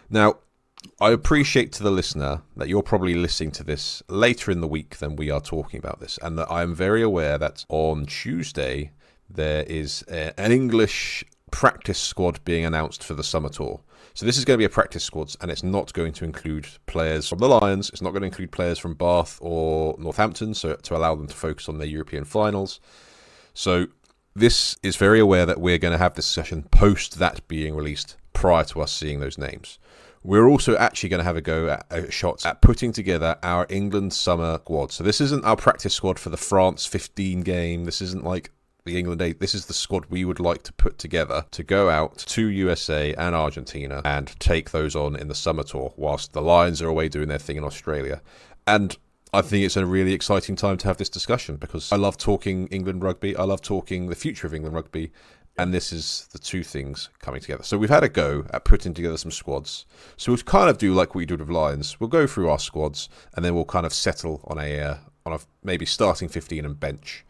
Now, I appreciate to the listener that you're probably listening to this later in the week than we are talking about this, and that I am very aware that on Tuesday there is an English practice squad being announced for the summer tour. So this is going to be a practice squad, and it's not going to include players from the Lions. It's not going to include players from Bath or Northampton, so to allow them to focus on their European finals. So this is very aware that we're going to have this session post that being released prior to us seeing those names. We're also actually going to have a go at shots at putting together our England summer squad. So this isn't our practice squad for the France 15 game. This isn't like the England 8. This is the squad we would like to put together to go out to USA and Argentina and take those on in the summer tour whilst the Lions are away doing their thing in Australia. And I think it's a really exciting time to have this discussion because I love talking England rugby. I love talking the future of England rugby. And this is the two things coming together. So we've had a go at putting together some squads. So we'll kind of do like we did with Lions. We'll go through our squads and then we'll kind of settle on a maybe starting 15 and bench.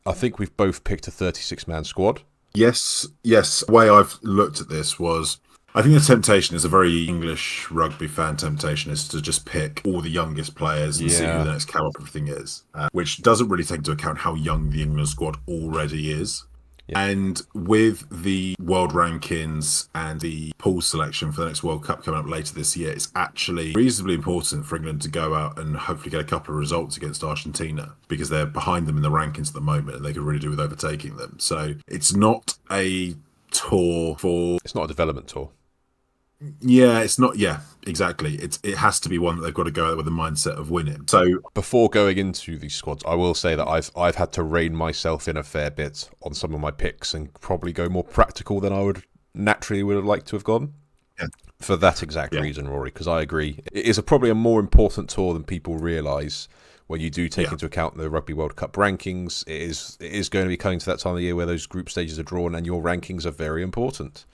I think we've both picked a 36-man squad. Yes. The way I've looked at this was, I think the temptation is a very English rugby fan temptation is to just pick all the youngest players and see who the next caliber everything is, which doesn't really take into account how young the England squad already is. Yeah. And with the world rankings and the pool selection for the next World Cup coming up later this year, it's actually reasonably important for England to go out and hopefully get a couple of results against Argentina because they're behind them in the rankings at the moment and they could really do with overtaking them. So it's not a tour for... It's not a development tour. Yeah, it's not. Yeah, exactly. It has to be one that they've got to go out with a mindset of winning. So before going into these squads, I will say that I've had to rein myself in a fair bit on some of my picks and probably go more practical than I would have liked to have gone. Yeah. For that exact reason, Rory, because I agree. It is probably a more important tour than people realise when you do take into account the Rugby World Cup rankings. It is going to be coming to that time of the year where those group stages are drawn and your rankings are very important.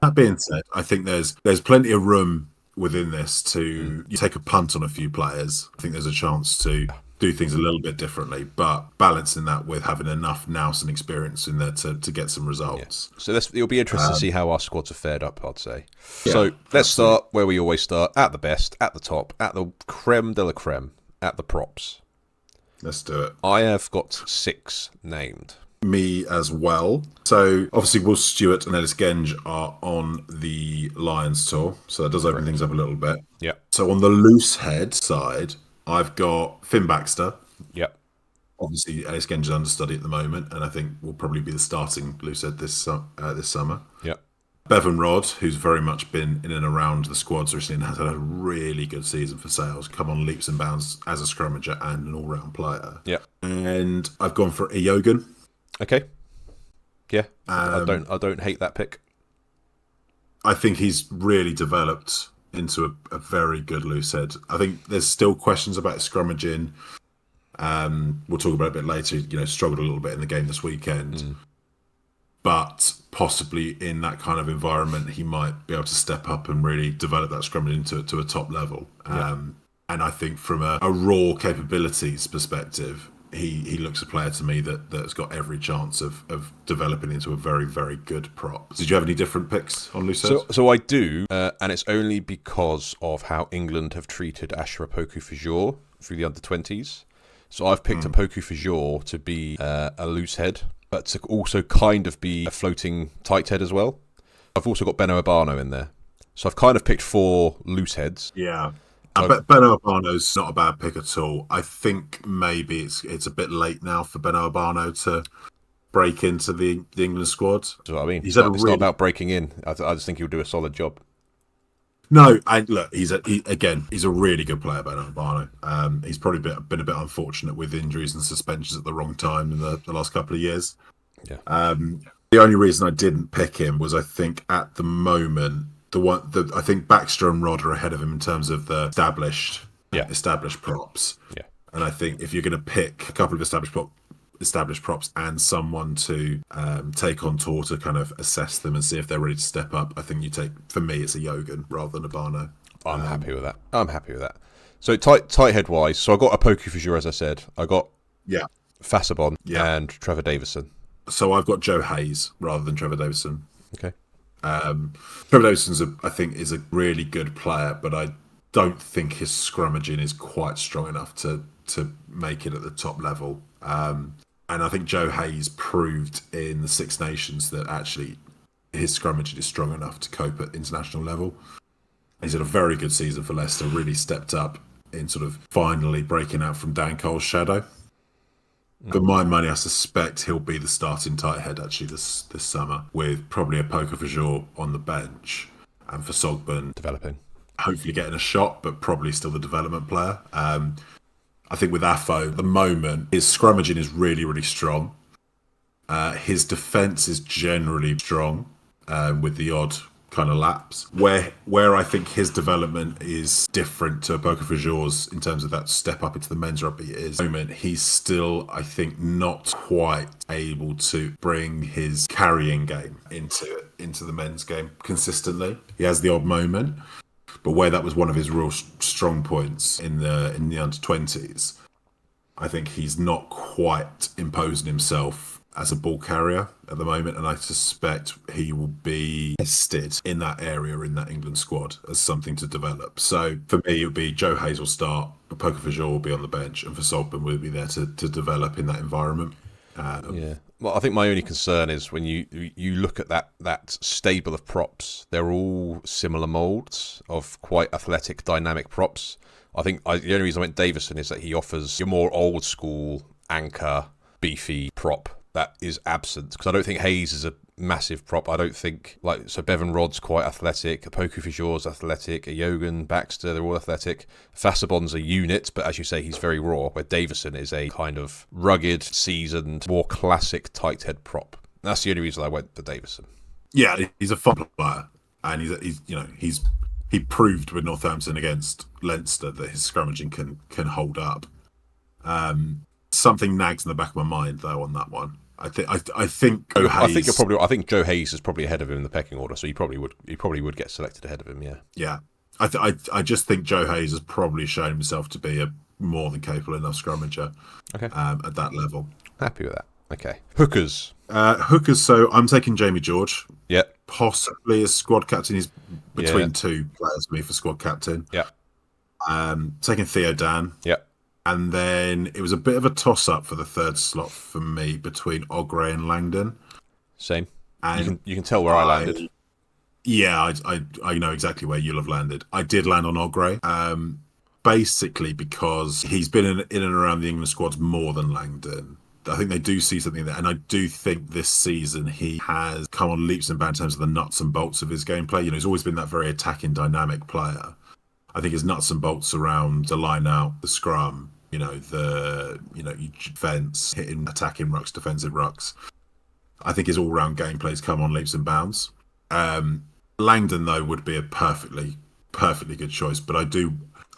That being said, I think there's plenty of room within this to you take a punt on a few players. I think there's a chance to do things a little bit differently, but balancing that with having enough nous and experience in there to get some results. Yeah. So it'll be interesting to see how our squads are fared up, I'd say. Yeah, so let's start where we always start, at the best, at the top, at the creme de la creme, at the props. Let's do it. I have got 6 named. Me as well. So obviously Will Stewart and Ellis Genge are on the Lions tour, so that does open things up a little bit. Yeah. So on the loose head side, I've got Finn Baxter. Yeah. Obviously Ellis Genge is understudy at the moment, and I think will probably be the starting loose head this summer. Yeah. Bevan Rodd, who's very much been in and around the squads recently and has had a really good season for Sales, come on leaps and bounds as a scrummager and an all-round player. Yeah. And I've gone for Iogun. Okay. Yeah. I don't hate that pick. I think he's really developed into a very good loose head. I think there's still questions about scrummaging. We'll talk about it a bit later. Struggled a little bit in the game this weekend. But possibly in that kind of environment, he might be able to step up and really develop that scrummaging to a top level. And I think from a raw capabilities perspective, he looks a player to me that's got every chance of developing into a very, very good prop. Did you have any different picks on loose heads? So I do, and it's only because of how England have treated Ashra Poku-Fajor through the under-20s. So I've picked a Poku-Fajor to be a loose head, but to also kind of be a floating tight head as well. I've also got Beno Abano in there. So I've kind of picked 4 loose heads. Yeah. But Beno Abano's not a bad pick at all. I think maybe it's a bit late now for Beno Abano to break into the England squad. That's what I mean. It's not about breaking in. I just think he'll do a solid job. No, look, he's a really good player, Beno Abano. He's probably been a bit unfortunate with injuries and suspensions at the wrong time in the last couple of years. Yeah. The only reason I didn't pick him was I think at the moment I think Baxter and Rodd are ahead of him in terms of the established props. Yeah. And I think if you're going to pick a couple of established props and someone to take on tour to kind of assess them and see if they're ready to step up, I think for me, it's a Iogun rather than a Abano. I'm happy with that. So tight head wise, so I got a Poku-Fajor, as I said. I got Fasabon and Trevor Davison. So I've got Joe Hayes rather than Trevor Davison. Okay. Trevor Dawson's, I think, is a really good player, but I don't think his scrummaging is quite strong enough to make it at the top level. And I think Joe Hayes proved in the Six Nations that actually his scrummaging is strong enough to cope at international level. He's had a very good season for Leicester, really stepped up in sort of finally breaking out from Dan Cole's shadow. For my money, I suspect he'll be the starting tight head actually this summer, with probably a poker for jour on the bench, and for Sogburn developing, hopefully getting a shot, but probably still the development player. I think with Affo, at the moment, his scrummaging is really, really strong. His defence is generally strong, with the odd kind of lapse. Where I think his development is different to poker for jour's in terms of that step up into the men's rugby is, at the moment, he's still, I think, not quite able to bring his carrying game into the men's game consistently. He has the odd moment, but where that was one of his real strong points in the under-20s, I think he's not quite imposing himself as a ball carrier at the moment, and I suspect he will be tested in that area in that England squad as something to develop. So for me, it would be Joe Hayes will start, poker for jour will be on the bench, and for Saltburn will be there to develop in that environment. Yeah. Well, I think my only concern is when you look at that stable of props, they're all similar moulds of quite athletic, dynamic props. I think the only reason I went Davison is that he offers your more old school anchor, beefy prop that is absent, because I don't think Hayes is a massive prop. I don't think, so Bevan Rodd's quite athletic, Poku Fijor's athletic, Yogan, Baxter, they're all athletic. Fasabon's a unit, but as you say, he's very raw, where Davison is a kind of rugged, seasoned, more classic tight head prop. That's the only reason I went for Davison. Yeah, he's a fun player, and he proved with Northampton against Leinster that his scrummaging can hold up. Something nags in the back of my mind though on that one. I think Joe Hayes. I think Joe Hayes is probably ahead of him in the pecking order, so he probably would get selected ahead of him. Yeah. Yeah. I just think Joe Hayes has probably shown himself to be a more than capable enough scrummager. Okay. At that level. Happy with that. Okay. Hookers. So I'm taking Jamie George. Yeah. Possibly as squad captain. He's between two players for me for squad captain. Yeah. Taking Theo Dan. Yeah. And then it was a bit of a toss-up for the third slot for me between Ogre and Langdon. Same. And you can tell where I landed. Yeah, I know exactly where you'll have landed. I did land on Ogre, basically because he's been in and around the England squads more than Langdon. I think they do see something there, and I do think this season he has come on leaps and bounds in terms of the nuts and bolts of his gameplay. He's always been that very attacking, dynamic player. I think his nuts and bolts around the line out, the scrum, defence, hitting, attacking rucks, defensive rucks. I think his all-round gameplay's come on leaps and bounds. Langdon, though, would be a perfectly good choice, but I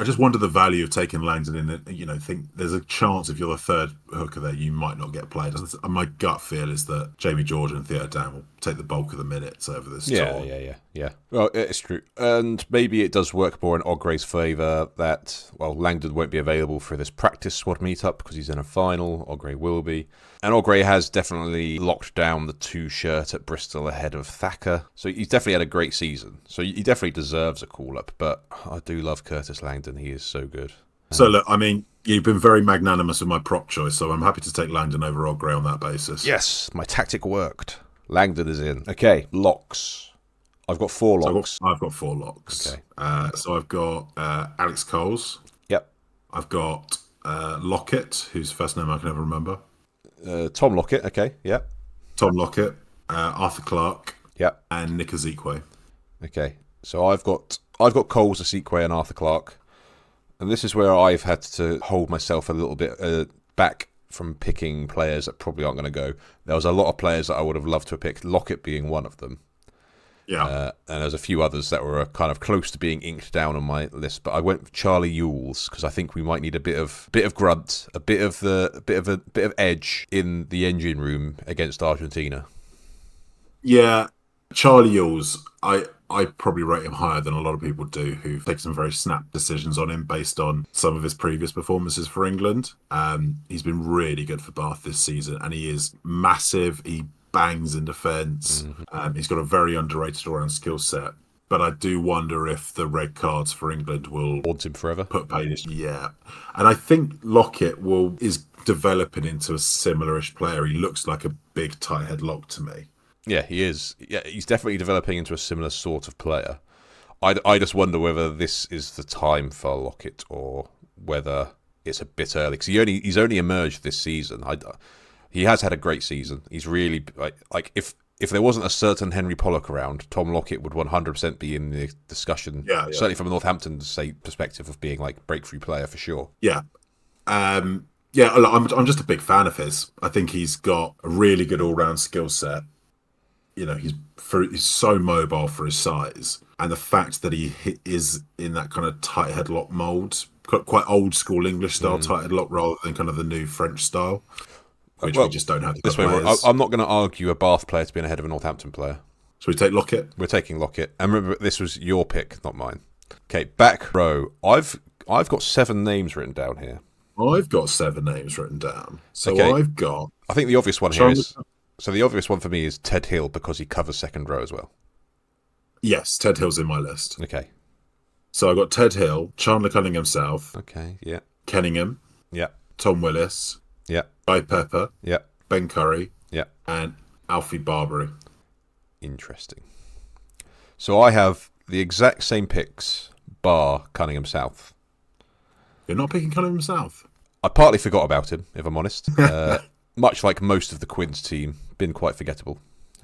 just wonder the value of taking Langdon in. Think there's a chance if you're the third hooker there, you might not get played. My gut feel is that Jamie George and Theo Dan will take the bulk of the minutes over this tour. Yeah. Well, it's true. And maybe it does work more in Ogre's favour that, Langdon won't be available for this practice squad meetup because he's in a final. Ogre will be. And Ogre has definitely locked down the 2 shirt at Bristol ahead of Thacker. So he's definitely had a great season. So he definitely deserves a call-up. But I do love Curtis Langdon. He is so good. So look, I mean, you've been very magnanimous with my prop choice, so I'm happy to take Langdon over Ogre on that basis. Yes, my tactic worked. Langdon is in. Okay, locks. I've got 4 locks. So I've got 4 locks. Okay. So I've got Alex Coles. Yep. I've got Lockett, whose first name I can never remember. Tom Lockett, okay, yeah. Tom Lockett, Arthur Clarke, yeah, and Nick Ezekwe. Okay, so I've got Coles, Ezekwe, and Arthur Clarke, and this is where I've had to hold myself a little bit back from picking players that probably aren't going to go. There was a lot of players that I would have loved to have picked, Lockett being one of them. Yeah. And there's a few others that were kind of close to being inked down on my list, but I went with Charlie Ewells because I think we might need a bit of grunt, a bit of edge in the engine room against Argentina. Yeah, Charlie Ewells, I probably rate him higher than a lot of people do who've taken some very snap decisions on him based on some of his previous performances for England. He's been really good for Bath this season, and he is massive. He bangs in defence. He's got a very underrated all-round skill set. But I do wonder if the red cards for England will haunt him forever. Put pain. Yeah, and I think Lockett is developing into a similar-ish player. He looks like a big tight head lock to me. Yeah, he is. Yeah, he's definitely developing into a similar sort of player. I just wonder whether this is the time for Lockett or whether it's a bit early, because he's only emerged this season. He has had a great season. He's really like if there wasn't a certain Henry Pollock around, Tom Lockett would 100% be in the discussion. Yeah. Certainly from a Northampton perspective of being like breakthrough player for sure. Yeah. I'm just a big fan of his. I think he's got a really good all-round skill set. You know, he's so mobile for his size, and the fact that he is in that kind of tight headlock mould, quite old school English style tight headlock rather than kind of the new French style, which we just don't have. This way, I'm not going to argue a Bath player to be ahead of a Northampton player. So we take Lockett. We're taking Lockett, and remember, this was your pick, not mine. Okay, back row. I've got 7 names written down here. I've got 7 names written down. So okay. I think the obvious one here is. So the obvious one for me is Ted Hill because he covers second row as well. Yes, Ted Hill's in my list. Okay. So I got Ted Hill, Chandler Cunningham South. Okay, yeah. Kenningham. Yeah. Tom Willis. Yeah. Guy Pepper. Yeah. Ben Curry. Yeah. And Alfie Barbary. Interesting. So I have the exact same picks, bar Cunningham South. You're not picking Cunningham South? I partly forgot about him, if I'm honest. Much like most of the Quins team, been quite forgettable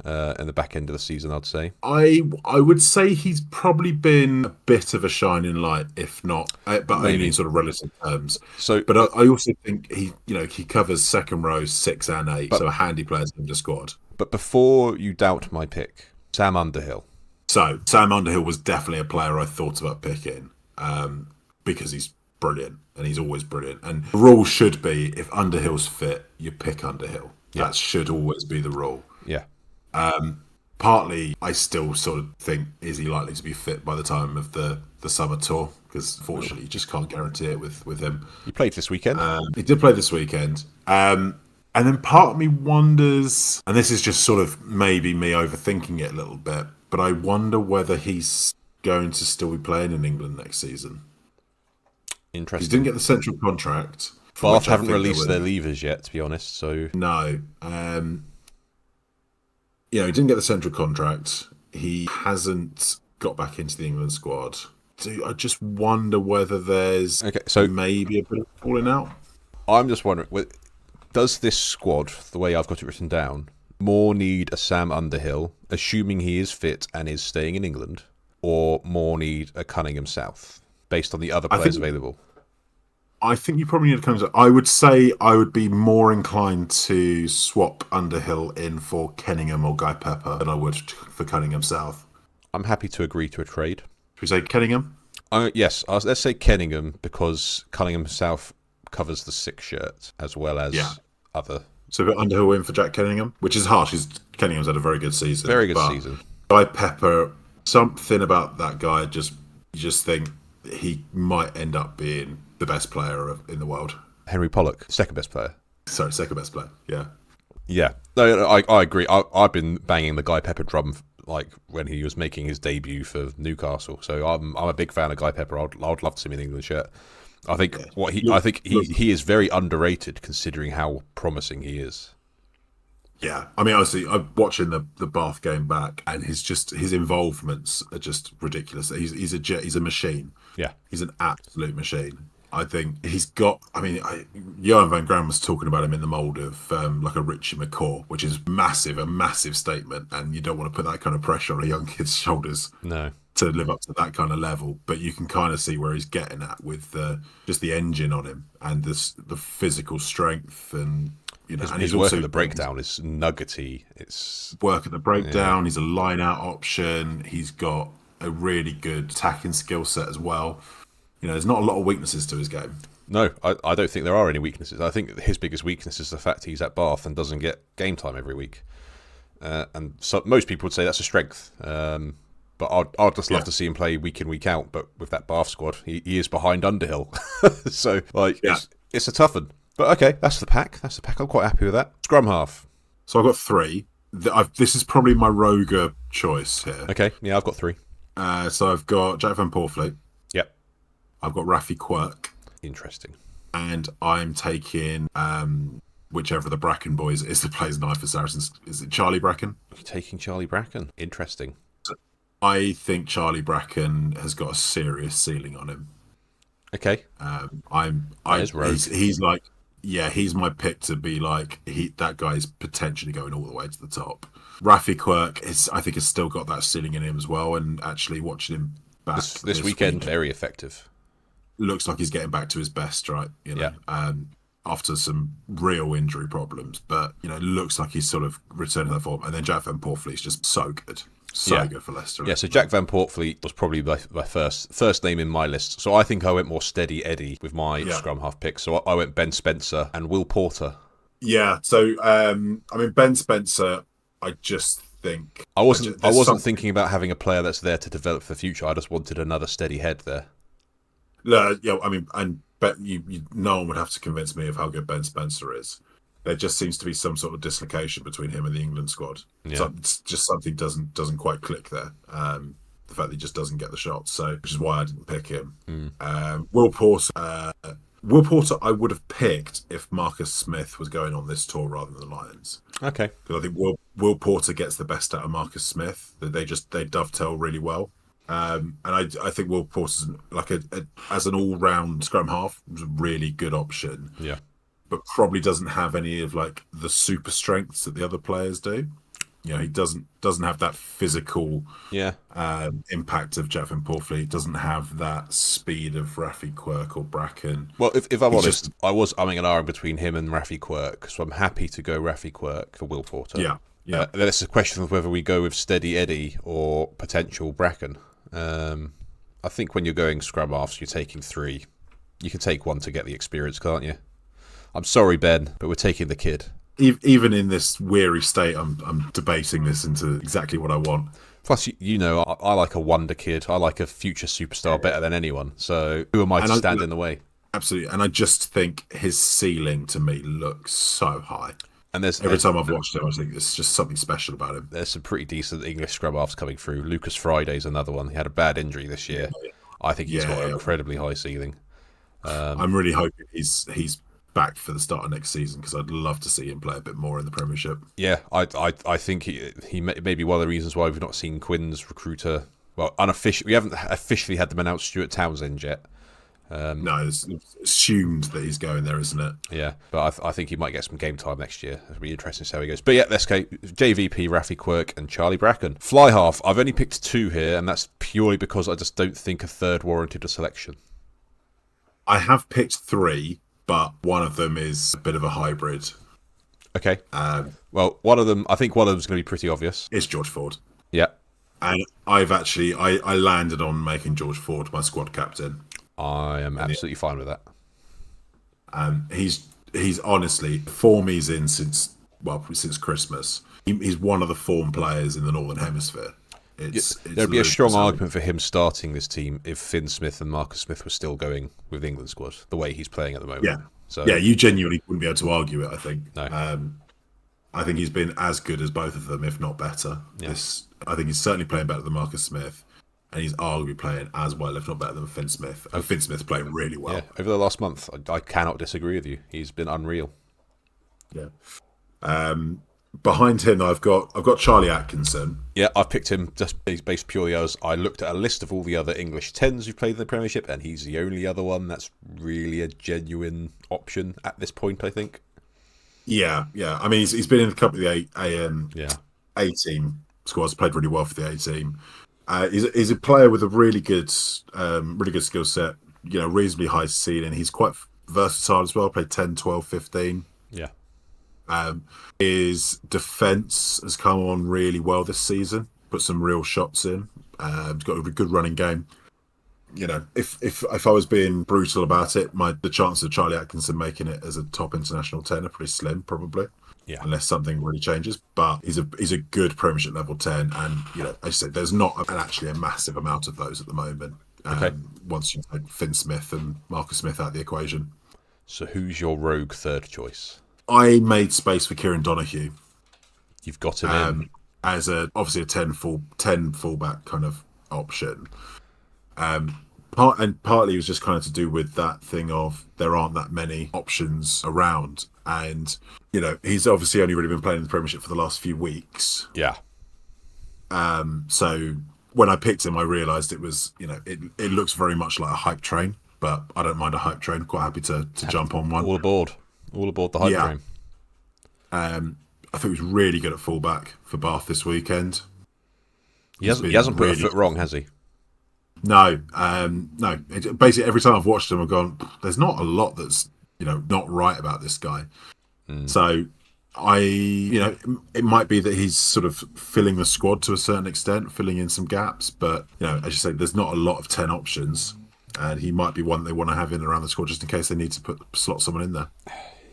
in the back end of the season, I'd say. I would say he's probably been a bit of a shining light, if not, but only in sort of relative terms. But I also think he covers second row 6 and 8, so a handy player in the squad. But before you doubt my pick, Sam Underhill. So Sam Underhill was definitely a player I thought about picking because he's brilliant, and he's always brilliant. And the rule should be, if Underhill's fit, you pick Underhill. Yeah. That should always be the rule. Yeah. Partly, I still sort of think, is he likely to be fit by the time of the summer tour? Because fortunately, you just can't guarantee it with him. He played this weekend. He did play this weekend. And then part of me wonders, and this is just sort of maybe me overthinking it a little bit, but I wonder whether he's going to still be playing in England next season. Interesting. He didn't get the central contract. Bath haven't released their levers yet, to be honest. So no. He didn't get the central contract. He hasn't got back into the England squad. I just wonder whether there's maybe a bit of falling out. I'm just wondering, does this squad, the way I've got it written down, more need a Sam Underhill, assuming he is fit and is staying in England, or more need a Cunningham South, based on the other players available? I think you probably need a Cunningham South. I would say I would be more inclined to swap Underhill in for Kenningham or Guy Pepper than I would for Cunningham South. I'm happy to agree to a trade. Should we say Kenningham? Yes, let's say Kenningham, because Cunningham South covers the 6 shirt as well as other. So put Underhill in for Jack Kenningham, which is harsh because Kenningham's had a very good season. Very good season. Guy Pepper, something about that guy, you just think he might end up being the best player in the world. Henry Pollock, second best player. Sorry, second best player. Yeah. Yeah. No, I agree. I've been banging the Guy Pepper drum like when he was making his debut for Newcastle. So I'm a big fan of Guy Pepper. I'd love to see him in the England shirt. I think he is very underrated considering how promising he is. Yeah, I mean, honestly, I'm watching the Bath game back, and his involvements are just ridiculous. He's a machine. Yeah, he's an absolute machine. I think he's got. I mean, Johan van Graan was talking about him in the mould of like a Richie McCaw, which is a massive statement, and you don't want to put that kind of pressure on a young kid's shoulders. No. To live up to that kind of level, but you can kind of see where he's getting at with just the engine on him and the physical strength, and and his work at the breakdown is nuggety. It's work at the breakdown. Yeah. He's a line-out option. He's got a really good attacking skill set as well. There's not a lot of weaknesses to his game. No, I don't think there are any weaknesses. I think his biggest weakness is the fact he's at Bath and doesn't get game time every week, and so most people would say that's a strength. But I'd just love to see him play week in, week out. But with that Bath squad, he is behind Underhill. So, it's a tough one. But okay, that's the pack. I'm quite happy with that. Scrum half. So I've got 3. this is probably my rogue choice here. Okay, yeah, I've got 3. So I've got Jack Van Portfleet. Yep. I've got Rafi Quirk. Interesting. And I'm taking whichever of the Bracken boys is that plays 9 for Saracens. Is it Charlie Bracken? You're taking Charlie Bracken. Interesting. I think Charlie Bracken has got a serious ceiling on him. Okay. He's like, yeah, he's my pick to be like, that guy's potentially going all the way to the top. Rafi Quirk I think has still got that ceiling in him as well, and actually watching him back this weekend, very effective. Looks like he's getting back to his best, right? Yeah. After some real injury problems, but looks like he's sort of returning to that form. And then Jack Van Portfleet's just so good. So good for Leicester. Yeah, so Jack Van Portfleet was probably my first name in my list. So I think I went more steady Eddie with my scrum half pick. So I went Ben Spencer and Will Porter. Yeah, so Ben Spencer, I just think I wasn't thinking about having a player that's there to develop for the future. I just wanted another steady head there. No, no one would have to convince me of how good Ben Spencer is. There just seems to be some sort of dislocation between him and the England squad. Yeah. So it's just something doesn't quite click there. The fact that he just doesn't get the shots, so which is why I didn't pick him. Will Porter, I would have picked if Marcus Smith was going on this tour rather than the Lions. Okay, because I think Will Porter gets the best out of Marcus Smith. They dovetail really well. And I think Will Porter's as an all-round scrum half was a really good option. Yeah. But probably doesn't have any of the super strengths that the other players do. He doesn't have that physical impact of Jack Van Portfleet. Doesn't have that speed of Rafi Quirk or Bracken. Well, if I'm honest, I was umming and ahhing between him and Rafi Quirk, so I'm happy to go Rafi Quirk for Will Porter. Yeah. Then it's a question of whether we go with steady Eddie or potential Bracken. I think when you're going scrum halves, you're taking 3. You can take 1 to get the experience, can't you? I'm sorry, Ben, but we're taking the kid. Even in this weary state, I'm debating this into exactly what I want. Plus, I like a wonder kid. I like a future superstar better than anyone. So who am I to stand in the way? Absolutely. And I just think his ceiling to me looks so high. And every time I've watched him, I think there's just something special about him. There's some pretty decent English scrum halves coming through. Lucas Friday's another one. He had a bad injury this year. I think he's got an incredibly high ceiling. I'm really hoping he's back for the start of next season, because I'd love to see him play a bit more in the Premiership. Yeah, I think he may be one of the reasons why we've not seen Quinn's recruiter. Well, unofficially, we haven't officially had them announce Stuart Townsend yet. No, it's assumed that he's going there, isn't it? Yeah, but I think he might get some game time next year. It'll be interesting to see how he goes. But yeah, let's go JVP, Rafi Quirk and Charlie Bracken. Fly half, I've only picked 2 here, and that's purely because I just don't think a third warranted a selection. I have picked 3, but one of them is a bit of a hybrid. Okay. Well, one of them, I think one of them is going to be pretty obvious. It's George Ford. Yeah. And I've actually, I landed on making George Ford my squad captain. I am absolutely fine with that. He's honestly, form he's in since Christmas. He's one of the form players in the Northern Hemisphere. There'd be a strong argument for him starting this team if Finn Smith and Marcus Smith were still going with the England squad, the way he's playing at the moment. Yeah. So you genuinely wouldn't be able to argue it, I think. No. I think he's been as good as both of them, if not better. Yes. I think he's certainly playing better than Marcus Smith, and he's arguably playing as well, if not better, than Finn Smith. And Finn Smith's playing really well. Yeah, over the last month, I cannot disagree with you. He's been unreal. Yeah. Behind him, I've got Charlie Atkinson. Yeah, I've picked him just based purely as I looked at a list of all the other English 10s who've played in the Premiership, and he's the only other one that's really a genuine option at this point, I think. Yeah. I mean, he's been in a couple of the A team squads, played really well for the A team. He's a player with a really good skill set, reasonably high ceiling. He's quite versatile as well, played 10, 12, 15. Yeah. His defence has come on really well this season. Put some real shots in. He's got a good running game. If I was being brutal about it, the chances of Charlie Atkinson making it as a top international 10 are pretty slim, probably. Yeah. Unless something really changes. But he's a good Premiership level 10, and as you said, there's not actually a massive amount of those at the moment. Once you take Finn Smith and Marcus Smith out of the equation. So who's your rogue third choice? I made space for Kieran Donahue. You've got him in. As obviously a 10 fullback kind of option. Partly it was just kind of to do with that thing of there aren't that many options around, and he's obviously only really been playing in the Premiership for the last few weeks. Yeah. So when I picked him, I realised it was it looks very much like a hype train, but I don't mind a hype train. Quite happy to jump on one. All aboard the hype train. I think he was really good at fullback for Bath this weekend. He hasn't put a foot wrong, has he? No, no. Basically, every time I've watched him, I've gone, there's not a lot that's not right about this guy. So it might be that he's sort of filling the squad to a certain extent, filling in some gaps. But as you say, there's not a lot of 10 options, and he might be one they want to have in around the squad just in case they need to slot someone in there.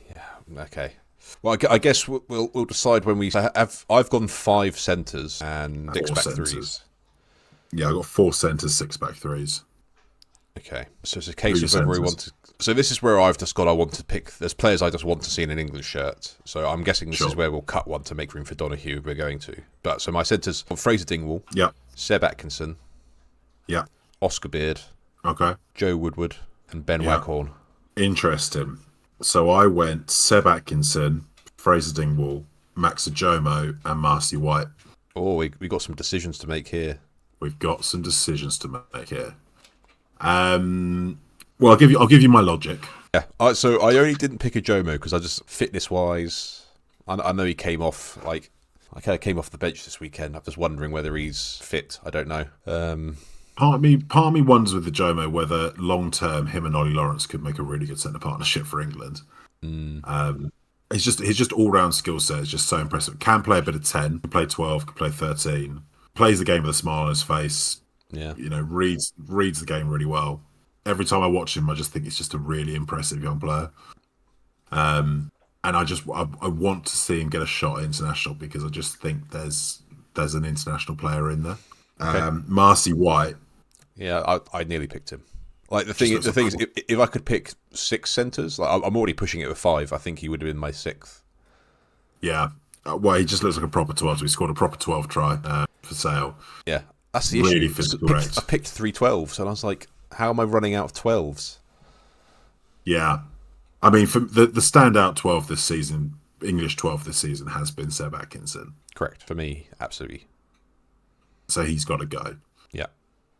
Yeah. Okay. Well, I guess we'll decide when we have. I've gone 5 centres and 6 back threes. Yeah, I've got 4 centres, 6 back threes. Okay, so it's a case of whether we want to. So this is where I've just got. I want to pick. There's players I just want to see in an England shirt. So I'm guessing this is where we'll cut one to make room for Donahue. We're going to. But so my centres: Fraser Dingwall. Yeah. Seb Atkinson. Yeah. Oscar Beard. Okay. Joe Woodward and Ben Waghorn. Interesting. So I went Seb Atkinson, Fraser Dingwall, Max Ajomo, and Marcy White. Oh, we got some decisions to make here. We've got some decisions to make here. Well, I'll give you my logic. Yeah. So I only didn't pick Ajomo because I just fitness wise. I know he came off came off the bench this weekend. I'm just wondering whether he's fit. I don't know. Part of me wonders with Ajomo whether long term him and Ollie Lawrence could make a really good centre partnership for England. His just all round skill set is just so impressive. Can play a bit of 10, can play 12, can play 13. Plays the game with a smile on his face. Yeah. Reads the game really well. Every time I watch him, I just think he's just a really impressive young player. And I want to see him get a shot at international because I just think there's an international player in there. Okay. Marcy White. Yeah, I nearly picked him. Like the thing is, if I could pick 6 centres, like I'm already pushing it with 5. I think he would have been my 6th. Yeah. Well, he just looks like a proper 12. So he scored a proper 12 try for Sale. Yeah, that's the really issue. physical race. I picked 3 12s, and I was like, how am I running out of 12s? Yeah. I mean, for the standout 12 this season, English 12 this season, has been Seb Atkinson. Correct. For me, absolutely. So he's got to go. Yeah.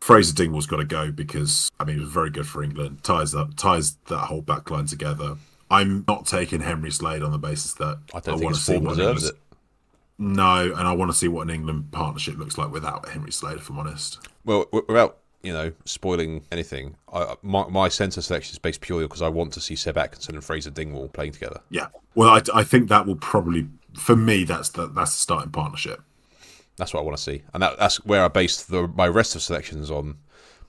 Fraser Dingwall's got to go because, he was very good for England. Ties that whole back line together. I'm not taking Henry Slade on the basis that I don't think his form deserves it. No, and I want to see what an England partnership looks like without Henry Slade, if I'm honest. Well, without spoiling anything, my centre selection is based purely because I want to see Seb Atkinson and Fraser Dingwall playing together. Yeah, well, I think that will probably, for me, that's the starting partnership. That's what I want to see, and that's where I based my rest of selections on,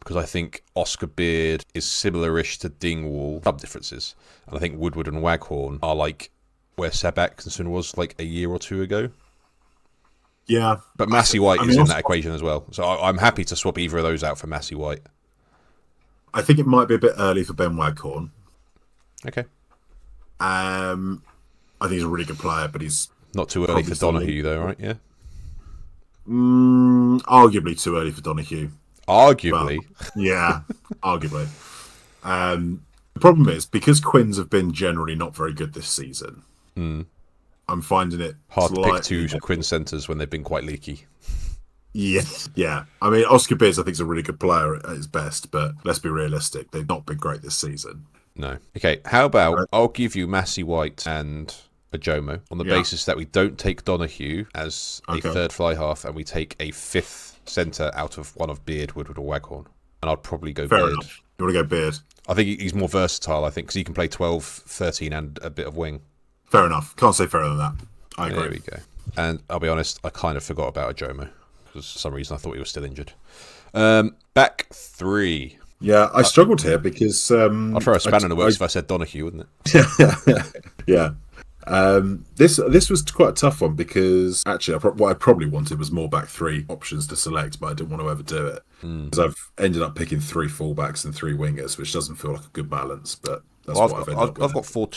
because I think Oscar Beard is similar-ish to Dingwall, some differences, and I think Woodward and Waghorn are like where Seb Atkinson was like a year or 2 ago. Yeah. But Massey White is in that equation as well. So I'm happy to swap either of those out for Massey White. I think it might be a bit early for Ben Waghorn. Okay. I think he's a really good player, but he's... Not too early for Donahue, though, right? Yeah? Arguably too early for Donahue. Arguably? But, yeah, arguably. The problem is, because Quins have been generally not very good this season, I'm finding it hard to pick 2 Quinn centres when they've been quite leaky. Yeah. I mean, Oscar Beers, I think, is a really good player at his best, but let's be realistic. They've not been great this season. No. Okay, how about I'll give you Massey White and Ajomo on the basis that we don't take Donahue as a third fly half and we take a 5th centre out of one of Beard, Woodward or Waghorn. And I'd probably go Fair Beard. Enough. You want to go Beard? I think he's more versatile, because he can play 12, 13 and a bit of wing. Fair enough. Can't say fairer than that. I agree. There we go. And I'll be honest, I kind of forgot about Ajomo because for some reason I thought he was still injured. Back 3. Yeah, I struggled here because... I'd throw a spanner in the works if I said Donahue, wouldn't it? Yeah. This was quite a tough one because actually what I probably wanted was more back 3 options to select, but I didn't want to ever do it because I've ended up picking 3 fullbacks and 3 wingers, which doesn't feel like a good balance, but that's what I've ended up with. I've got 4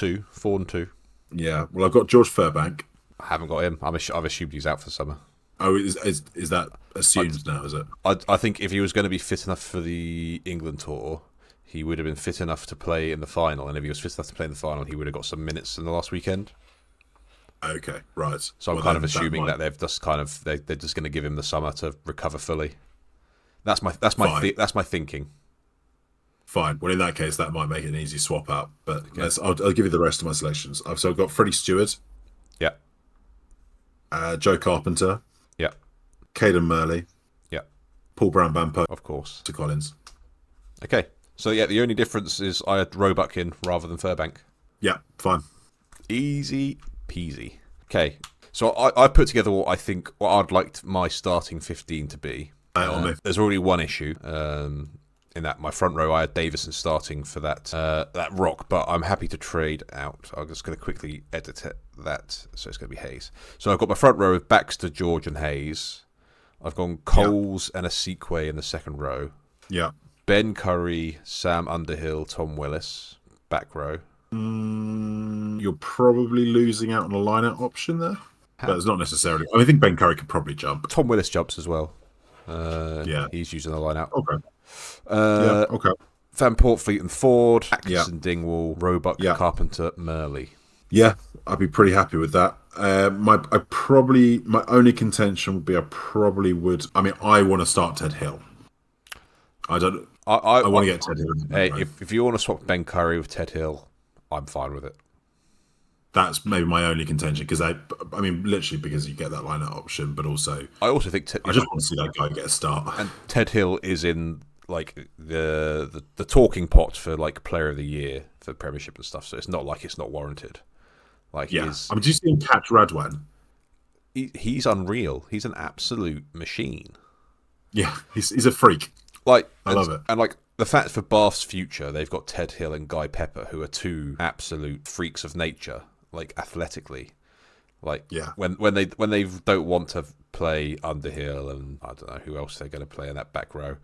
and 2. Yeah, well, I've got George Furbank, I haven't got him. I've assumed he's out for the summer. Oh, is that assumed now? Is it? I think if he was going to be fit enough for the England tour, he would have been fit enough to play in the final. And if he was fit enough to play in the final, he would have got some minutes in the last weekend. Okay, right. So I'm kind of assuming that they've just they're just going to give him the summer to recover fully. That's my thinking. Fine. Well, in that case, that might make it an easy swap out. But I'll give you the rest of my selections. I've got Freddie Stewart. Yeah. Joe Carpenter. Yeah. Caden Murley. Yeah. Paul Brown-Bampo. Of course. To Collins. Okay. So yeah, the only difference is I had Roebuck in rather than Furbank. Yeah. Fine. Easy peasy. Okay. So I put together what I'd like my starting 15 to be. There's already one issue. In that my front row, I had Davison starting for that rock, but I'm happy to trade out. I'm just going to quickly edit that, so it's going to be Hayes. So I've got my front row with Baxter, George, and Hayes. I've gone Coles and a Sequay in the second row. Yeah. Ben Curry, Sam Underhill, Tom Willis, back row. You're probably losing out on a line-out option there, but it's not necessarily. I think Ben Curry could probably jump. Tom Willis jumps as well. He's using the line-out. Okay. Van Portfleet and Ford, Atkinson, Dingwall, Roebuck, Carpenter, Murley. Yeah, I'd be pretty happy with that. My only contention would be I want to start Ted Hill. I want to get Ted Hill. Hey, if you want to swap Ben Curry with Ted Hill, I'm fine with it. That's maybe my only contention because literally because you get that line-out option, but also I also think I just want to see that guy get a start. And Ted Hill is in like the talking pot for like Player of the Year for the Premiership and stuff. So it's not like it's not warranted. Like do you see him catch Radwan? He's unreal. He's an absolute machine. Yeah, he's a freak. I love it. And the fact for Bath's future, they've got Ted Hill and Guy Pepper, who are two absolute freaks of nature, like athletically. When they don't want to play Underhill and I don't know who else they're going to play in that back row,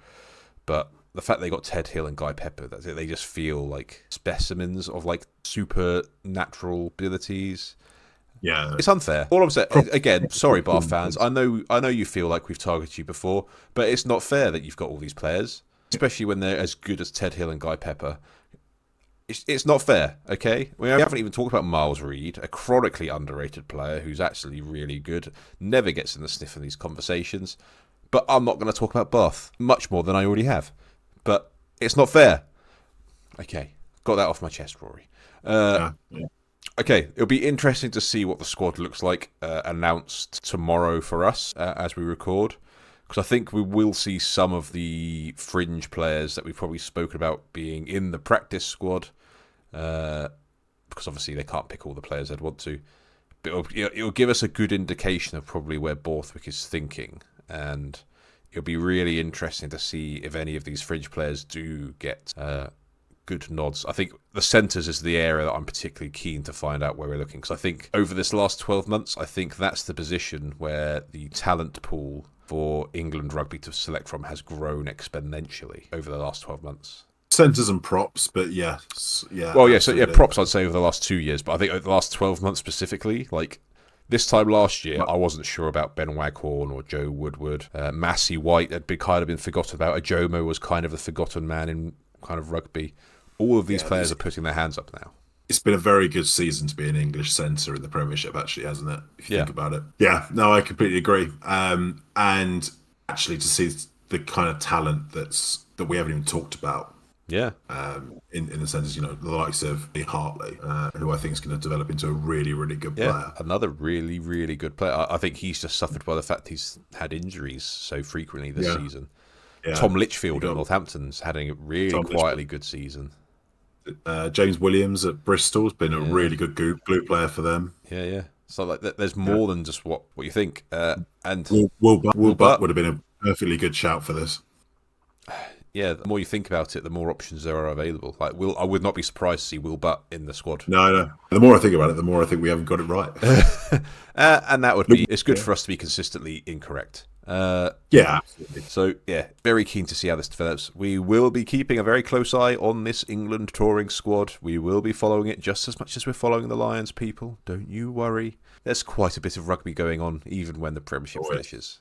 but the fact they got Ted Hill and Guy Pepper, that's it. They just feel like specimens of like supernatural abilities. Yeah, it's unfair. All I'm saying, again, sorry, Bath fans. I know you feel like we've targeted you before, but it's not fair that you've got all these players, especially when they're as good as Ted Hill and Guy Pepper. It's not fair, okay? We haven't even talked about Miles Reed, a chronically underrated player who's actually really good, never gets in the sniff in these conversations. But I'm not going to talk about Bath much more than I already have. But it's not fair. Okay, got that off my chest, Rory. Okay, it'll be interesting to see what the squad looks like announced tomorrow for us as we record. Because I think we will see some of the fringe players that we've probably spoken about being in the practice squad. Because obviously they can't pick all the players they'd want to. But it'll give us a good indication of probably where Borthwick is thinking. And it'll be really interesting to see if any of these fringe players do get good nods. I think the centres is the area that I'm particularly keen to find out where we're looking. Because I think over this last 12 months, I think that's the position where the talent pool for England Rugby to select from has grown exponentially over the last 12 months. Centres and props, but yes. Yeah. Well, props I'd say over the last 2 years, but I think over the last 12 months specifically, like this time last year, I wasn't sure about Ben Waghorn or Joe Woodward. Massey White had been forgotten about. Ajomo was kind of the forgotten man in kind of rugby. All of these players are putting their hands up now. It's been a very good season to be an English centre in the Premiership, actually, hasn't it? If you think about it. Yeah, no, I completely agree. And actually to see the kind of talent that we haven't even talked about. Yeah. In the sense, the likes of Lee Hartley, who I think is going to develop into a really, really good player. Another really, really good player. I think he's just suffered by the fact he's had injuries so frequently this season. Yeah. Tom Litchfield at Northampton's had a really quietly good season. James Williams at Bristol's been a really good glue player for them. Yeah. So like, there's more than just what you think. And Will Butt would have been a perfectly good shout for this. Yeah, the more you think about it, the more options there are available. Like, I would not be surprised to see Will Butt in the squad. No. The more I think about it, the more I think we haven't got it right. And that would be... It's good for us to be consistently incorrect. Yeah, absolutely. So, yeah, very keen to see how this develops. We will be keeping a very close eye on this England touring squad. We will be following it just as much as we're following the Lions, people. Don't you worry. There's quite a bit of rugby going on, even when the Premiership finishes.